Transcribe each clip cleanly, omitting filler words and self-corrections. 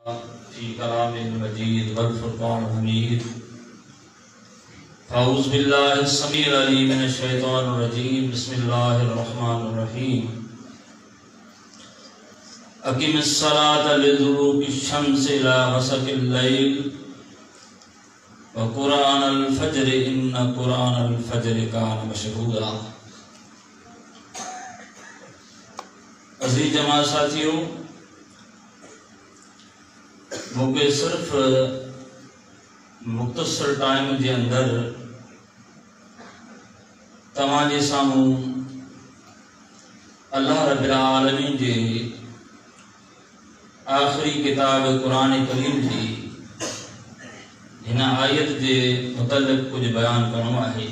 फी कलामिल मजीद वल फुरकानिल हमीद। अऊज़ु बिल्लाहि समीउल अलीम मिनश शैतानिर रजीम। बिस्मिल्लाहिर रहमानिर रहीम। अक़िमिस सलाता लिदुलूकिश शम्सि इला गसक़िल लैल व क़ुरआनल फ़ज्र इन्ना क़ुरआनल फ़ज्र कान मशहूदा। अज़ीज़ जमात साथियों, मूंखे सिर्फ मुख्तसर टाइम के अंदर तव्हांजे साम्हूं अल्लाह रब्बिल आलमीन जे आखिरी किताब कुरान करीम की हिन आयत के मुतल्लिक़ कुछ बयान करणो आहे।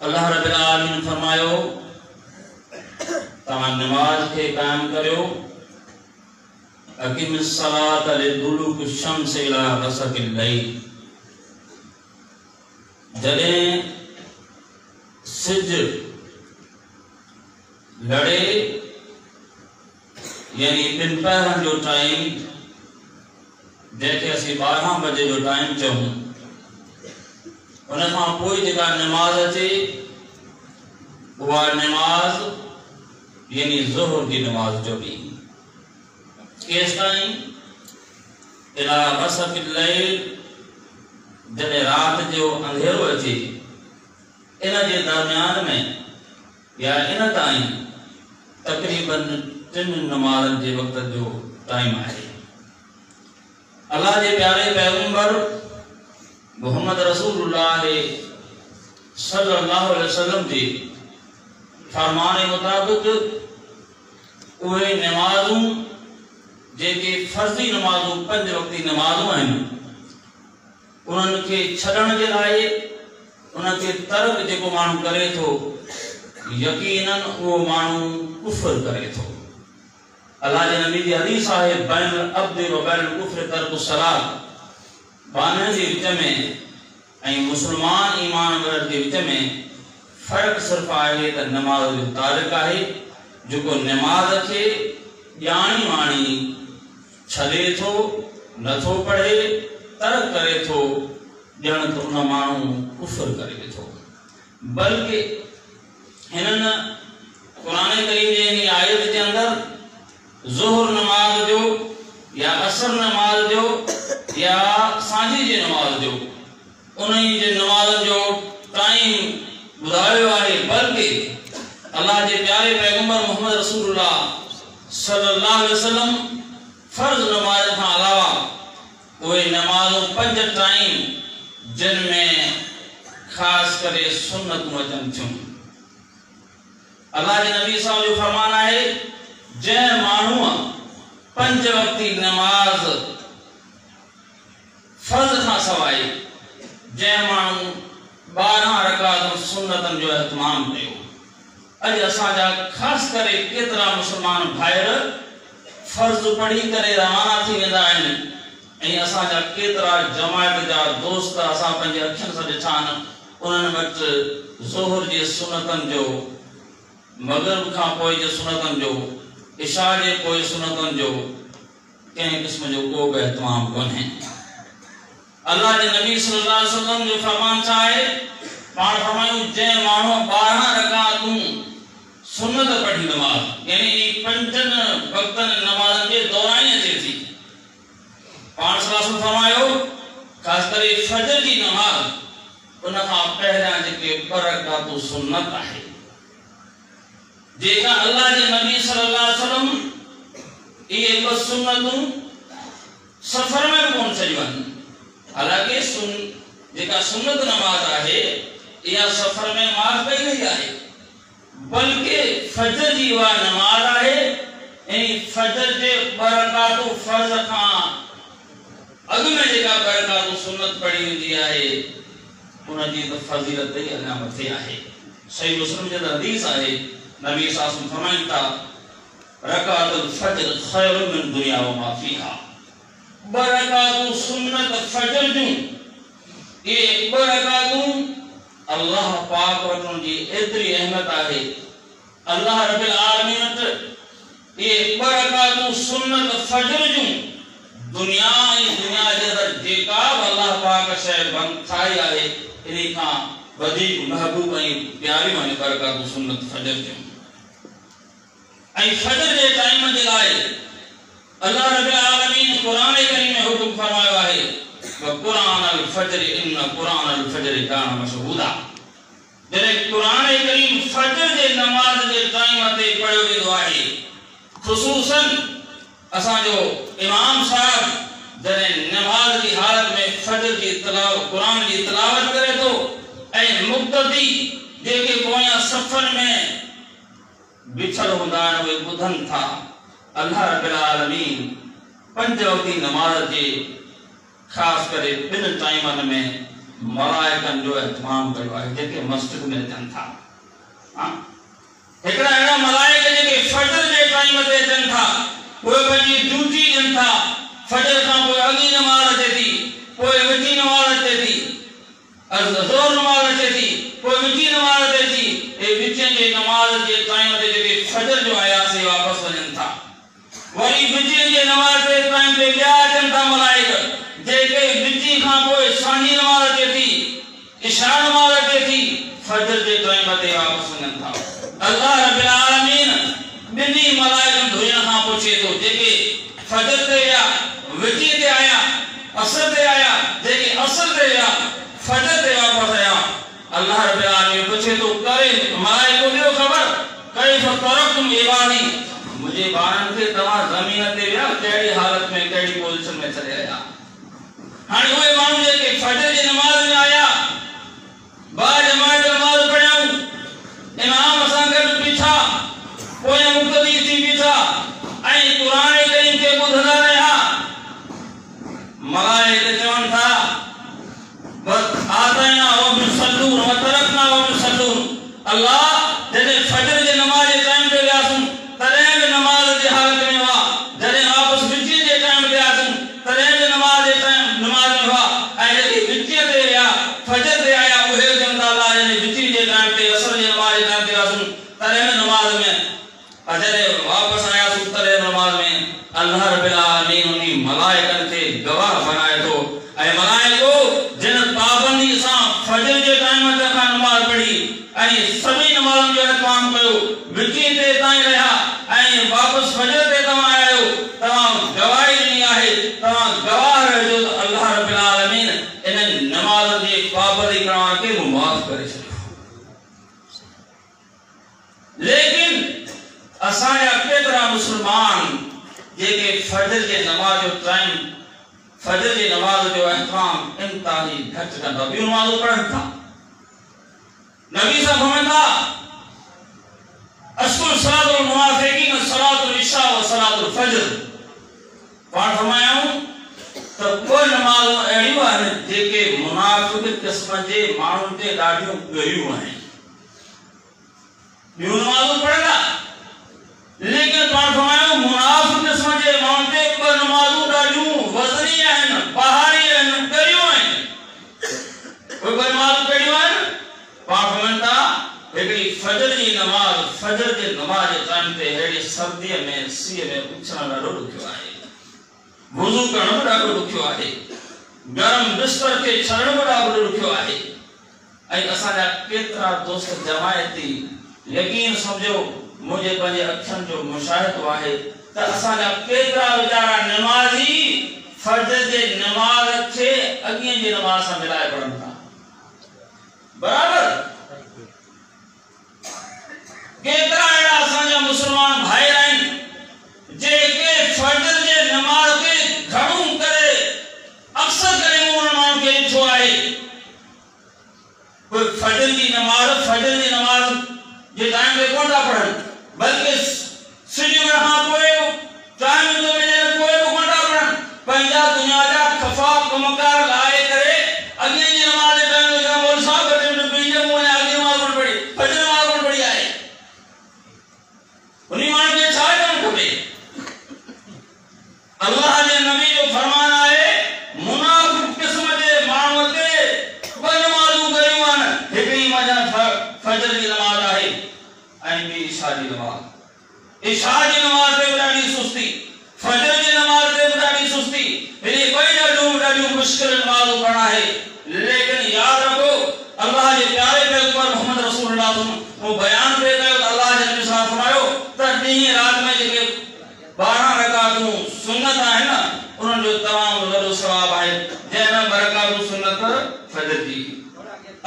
अल्लाह रब्बिल आलमीन फरमायो, तव्हां नमाज के कायम करियो। अक़िमिस सलाता लिदुलूकिश शम्सि इला गसक़िल लैल। जॾहिं सिज लड़े यानी ॿिनि पहरनि जो टाइम, जंहिंखे असीं 12 बजे जो टाइम चऊं, उन खां पोइ जेका नमाज अचे उहा नमाज यानी ज़ोहर की नमाज चइबी। केस ताईं? इला गसक़िल लैल, जॾहिं रात जो अंधेरो अचे, इन जे दरमियान में या इन ताईं तकरीबन 3 नमाज़न के वक्त जो टाइम है। अल्लाह के प्यारे पैगंबर मोहम्मद रसूलुल्लाह सल्लल्लाहु अलैहि वसल्लम के फरमान मुताबिक उहे नमाज़ूं जेके फर्जी नमाज़ूं 5 वक्ती नमाज़ूं आहिनि, उन्हनि के छॾण जे लाइ उनके तर्क जेको माण्हू करे थो, यकीनन उहो माण्हू कुफ्र करे थो। अल्लाह जे नबी जी हदीस आहे, बैन अब्द व बैन कुफ्र तर्कुस सलात। बाननि जे विच में ऐं मुस्लमान ईमान वारनि जे विच में फ़र्क़ सिर्फ़ आहे त नमाज जो तारिक आहे। जेको नमाज खे ॼाणी वाणी छॾे थो, नथो पढ़े, तर्क करे थो, ॼण त उन माण्हू कुफ्र करे थो। बल्कि हिननि कुरान करीम जे इन आयत के अंदर ज़ोहर नमाज जो या असर नमाज जो या सांझी जे नमाज जो उन्हीं जे नमाज जो टाइम बुधायो आहे। बल्कि अल्लाह के प्यारे पैगंबर मोहम्मद रसूलुल्लाह सल्लल्लाहु अलैहि वसल्लम फर्ज नमाज के अलावा वे नमाज़ों 5 टाइम जिनमें खास करे सुन्नतूं अचनि थियूं। अल्लाह के नबी साहब जो फरमान है, जंहिं माण्हूअ 5 वक्ती नमाज फर्ज खां सवाइ जंहिं माण्हू 12 रकात सुन्नतन जो एहतमाम कयो। अज असांजा खास करे केतरा मुसलमान भाइर फर्ज पढ़ी करे रवाना थी वेंदा आहिनि, ऐं असांजा केतरा जमायत जा दोस्त असां पंहिंजे अखियुनि सां ॾिठा आहिनि, उन्हनि वटि ज़ोहर जे सुन्नतन जो, मग़रिब खां पोइ जे सुन्नतन जो, इशा जे पोइ सुन्नतन जो कंहिं क़िस्म जो को बि एहतमाम कोन्हे। अल्लाह के नबी सल्लल्लाहु अलैहि वसल्लम जो फरमान छा आहे? पाण फरमायूं, जंहिं माण्हू 12 रकातूं सुन्नत पढ़ी नमाज यानी 5 वक्तन नमाज़न के दौरान अचे थी। पाण सल्लल्लाहु फरमायो, खास करे फजर की नमाज उन खां पहिरियां जेके 2 रकातूं सुन्नत आहे, जेका अल्लाह के नबी सल्लल्लाहु अलैहि वसल्लम ये 2 सुन्नतूं सफर में कोन चयूं। हालांकि जेका सुन्नत नमाज आहे या सफर में माफ कई वही आहे, बल्कि फजर की वह नमाज आहे ऐं फजर के 2 रकातूं फर्ज खां अग में जेका 2 रकातूं सुन्नत पढ़ी वेंदी आहे, उन जी तो फजीलत ही अञा मथे आहे। सही मुस्लिम जे हदीस आहे, नबी साहब फरमाइनि था, रकातुल फज्र खैरुन मिन दुनिया व मा फीहा। 2 रकातूं सुन्नत फजर जूं, ये 2 रकातूं अल्लाह पाक वटि जी एतरी अहमियत आहे। अल्लाह रब्बिल आलमीन ये 2 रकातूं सुन्नत फजर जो दुनिया जे अंदर जेका अल्लाह पाक शय बंद ठाई आहे इन का वधी महबूब ऐं प्यारी माने बरकत सुन्नत फजर जो ऐं फजर जे टाइम जे लाइ अल्लाह रब्बुल आलमीन कुरान करीम में हुक्म फरमायो आहे व कुरान अल फजर इन कुरान अल फजर कान मशहूदा जरे कुरान करीम फजर जे नमाज जे टाइम ते पढ़ियो वेंदो आहे खुसूसन असा जो इमाम साहब जरे नमाज की हालत में फजर की तिलावत कुरान की तिलावत करे तो ऐं मुक्तदी जेके पोया सफर में बिछड़ हुंदा वे बुधन था अल्लाह रब्बुल आलमीन पंज वक्ती नमाज जे खास करे बिन टाइमन में मलाइकन जो एहतमाम कयो आहे जेके मस्जिद में अचन था हां एकड़ा एड़ा मलाइक जेके फजर जे टाइम ते अचन था वो पंजी ड्यूटी ॾियनि था फजर खां पोइ अॻी नमाज़ अचे थी पोइ विची नमाज़ अचे थी ज़ोर नमाज़ अचे थी पोइ विची नमाज़ अचे थी ए विच जे नमाज़ जे टाइम ते जेके फजर जो आया से वापस वञनि था वरी विची जे नमाज़ जे टाइम ते ॿिया अचनि था मलाइक जेके विची खां पोइ सानी नमाज़ अचे थी इशा नमाज़ अचे थी फजर जे टाइम ते वापस वञनि था अल्लाह रब्बुल आलमीन बिनी मलाइकन धुयण खां पुछे तो जेके फजर ते या विची ते आया असर ते आया जेके असर ते या फजर ते वापस आया अल्लाह रब्बुल आलमीन पुछे तो करे मलाइको दियो खबर कैफ तरकतुम इबादी मुझे बारन के तवा जमीन ते या केड़ी हालत में केड़ी पोजीशन में चले आया हाने ओए मानु जेके फजर जी नमाज में आया बा जमात नमाज पढ़ाऊं इमाम असा के पीछा कोई मुक्तदी थी पीछा ऐं कुरान करीम के बुधदा रहा मलाइक चवन था बस आतना व सल्लून व तरकना व सल्लून अल्लाह जने फजर जे नमाज जे टाइम पे व्यासुन तरे में नमाज जे हालत में हुआ जने वापस विची जे टाइम पे आसुन तरे में नमाज जे टाइम नमाज में हुआ ऐं जने विची ते या फजर ते आया ओहे जंदा अल्लाह जने विची जे टाइम पे असर जे नमाज जे टाइम पे आसुन तरे में नमाज में अजरे वापस आया सुतरे नमाज में अल्लाह रब्बुल आलमीन उन्हीं मलाइकन के गवाह बनाए तो ऐ मलाइको जिन पाबंदी सा फजर के टाइम में का नमाज पढ़ी ऐ सभी नमाज जो इत्माम कयो विची ते ताई रहा ऐ वापस फजर ते तमा आयो तमा गवाही नहीं आहे तमा गवाह रह जो अल्लाह रब्बुल आलमीन इन नमाज की पाबंदी करवा के माफ करे छो लेकिन असाया केतरा मुसलमान जेके फजर के नमाज जो टाइम फजर की नमाज जो एहतराम इंतहाई घट कंदा ॿियूं नमाज़ूं पढ़नि था नबी साहब फरमाता अस्कुल सलातुल मुनाफिकीन सलातुल इशा व सलातुल फजर पाण फरमायूं त कोई नमाज़ूं अहिड़ियूं आहिनि जेके मुनाफिक क़िस्म जे माण्हुनि ते ॾाढियूं ॻरियूं आहिनि ॿियूं नमाज़ूं पढ़ंदा लेकिन पाण फरमायो मुनाफिक किस्म जे माण्हुनि ते ॿ नमाज़ूं ॾाढियूं वज़नी आहिनि पहाड़ी आहिनि ॻरियूं आहिनि कोई ॿ नमाज़ूं कहिड़ियूं आहिनि पाण फरमाईंदा हिकिड़ी फजर जी नमाज फजर जे नमाज जे टाइम ते अहिड़ी सर्दीअ में सीअ में उछलणु ॾाढो ॾुखियो आहे वुज़ू करणु बि ॾाढो ॾुखियो आहे गरम बिस्तर खे छॾणु बि ॾाढो ॾुखियो आहे ऐं असांजा केतिरा दोस्त जमायती यकीन समझो मुझे पंहिंजे अखियुनि जो मुशाहिदो आहे त असांजा केतिरा वीचारा नमाज़ी फजर जे नमाज खे अॻिए जी नमाज सां मिलाए पढ़नि था बराबर केतिरा अहिड़ा असांजा मुस्लमान भाई आहिनि जेके फजर जे नमाज खे घणो करे अक्सर करे मूं उन माण्हुनि खे ॾिठो आहे कोई फजर जी नमाज जे टाइम ते कोन था पढ़नि बल्कि सिजु खां पोइ टाइम जो मिले कोई बि कोन था पढ़नि पंहिंजा दुनिया जा खफ़ा कमकार लाहे करे अॻे जी नमाज जे टाइम ते बोल साहब करे बीजे मुंह में अॻे नमाज कोन पढ़ी फजर नमाज कोन पढ़ी आहे उन्हीं माण्हुनि खे छा करणु खपे अल्लाह जे नबी जो फरमान आहे मुनाफिक क़िस्म जे माण्हुनि ते ॿ नमाज़ूं कयूं आहिनि हिकिड़ी फजर जी नमाज आहे ऐं ॿी इशा जी नमाज ते ॾाढी सुस्ती फजर जी नमाज मुश्किल नमाज पढ़ना है, लेकिन याद रखो अल्लाह के प्यारे पैगंबर मोहम्मद रसूलुल्लाह वो बयान पे कयो त अल्लाह जे नबी साहब फरमायो त ॾींहं रात में जेके 12 रकातूं सुन्नत है ना उन जो तमाम वॾो सवाब है, जंहिंमें रकातूं सुन्नत फजर जी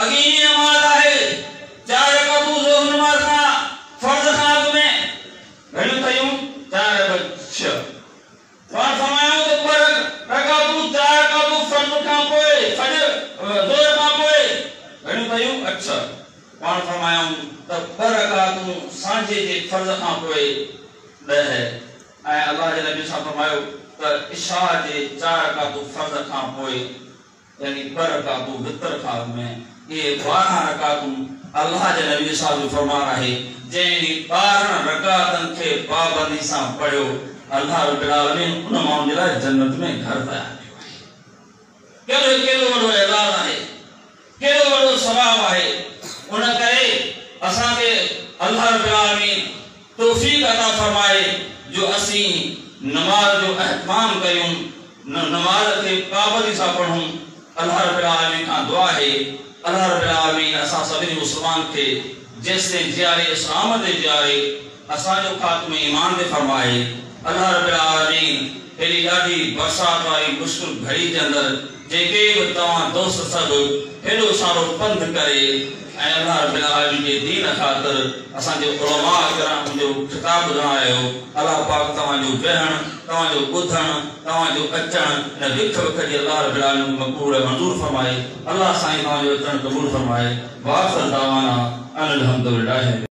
अगी नमाज है, 4 रकातूं ज़ोहर नमाज का फर्ज खां में घणियूं थयूं 4 6 और फरमायो तो पर रकातूं 4 रकातूं फर्ज खां पोइ फजर ज़ोहर खां पोइ घणियूं थयूं 8 और फरमायो तो पर रकातूं सांझे जे फर्ज खां पोइ 10 ऐं अल्लाह जे नबी साहब फरमायो तो इशा जे 4 रकातूं फर्ज खां पोइ यानी पर रकातूं वितर खां में ये 12 रकातूं अल्लाह जे नबी साहब जो फरमान है, जैनी 12 रकातन के पाबंदी से पढ़ो अल्लाह रब्बुल आलमीन उन माण्हुनि जे लाइ जन्नत में घर तयार कयो आहे। केॾो वॾो एज़ाज़ आहे, केॾो वॾो सवाब आहे। उन करे असां के अल्लाह रब्बुल आलमीन तौफीक अता फरमाए जो असी नमाज जो एहतमाम कयूं, नमाज के पाबंदी से पढ़ूं। अल्लाह रब्बुल आलमीन का दुआ है अल्लाह रब्बुल आलमीन असा सभी मुसलमान के जैसे जियारे इस्लाम दे जियारे असा जो खात्मे ईमान दे फरमाए। अल्लाह रब्बुल आलमीन हेली ॾाढी बरसात वाली मुश्किल घड़ी के अंदर जेके भी तवां दोस्त सब हेॾो सारो पंध करे ऐं अल्लाह रब्बुल आलमीन के दीन खातिर असा जो उलमा किराम जो खिताब ॿुधायो। अल्लाह पाक तवां जो वेहण तवां जो ॿुधण तवां जो अचण न विख विख जी अल्लाह रब्बुल आलमीन मक़बूल मंजूर फरमाए। अल्लाह साईं तवां जो अचण क़बूल फरमाए। वाखिर दावाना अनिल हम्दुलिल्लाह।